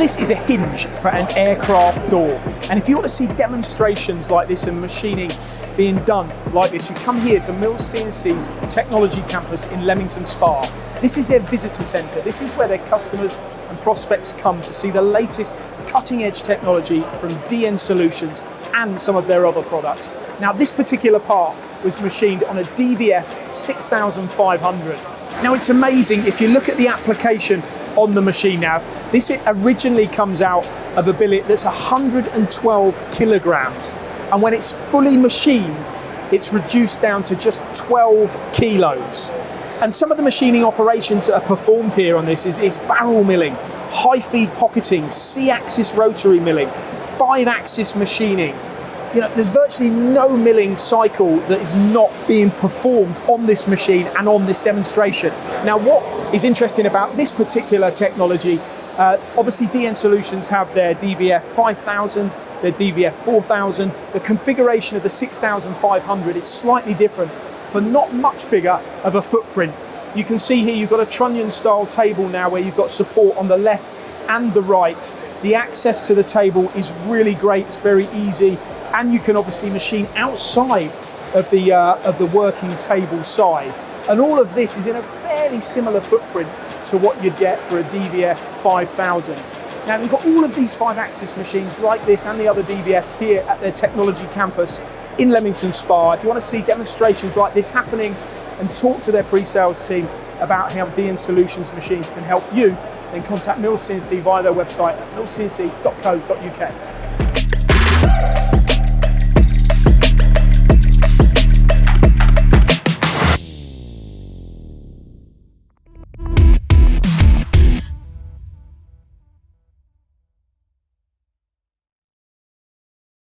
this is a hinge for an aircraft door. And if you want to see demonstrations like this and machining being done like this, you come here to Mills CNC's Technology Campus in Leamington Spa. This is their visitor centre. This is where their customers and prospects come to see the latest cutting edge technology from DN Solutions and some of their other products. Now, this particular part was machined on a DVF 6500. Now, it's amazing if you look at the application on the machine now. This originally comes out of a billet that's 112 kilograms. And when it's fully machined, it's reduced down to just 12 kilos. And some of the machining operations that are performed here on this is barrel milling, high feed pocketing, C-axis rotary milling, 5-axis machining. You know, there's virtually no milling cycle that is not being performed on this machine and on this demonstration. Now, what is interesting about this particular technology, obviously DN Solutions have their DVF 5000, their DVF 4000. The configuration of the 6500 is slightly different for not much bigger of a footprint. You can see here you've got a trunnion style table now where you've got support on the left and the right. The access to the table is really great, it's very easy. And you can obviously machine outside of the working table side. And all of this is in a fairly similar footprint to what you'd get for a DVF 5000. Now, we've got all of these 5-axis machines like this and the other DVFs here at their technology campus in Leamington Spa. If you want to see demonstrations like this happening and talk to their pre-sales team about how DN Solutions machines can help you, then contact Mills CNC via their website at millscnc.co.uk.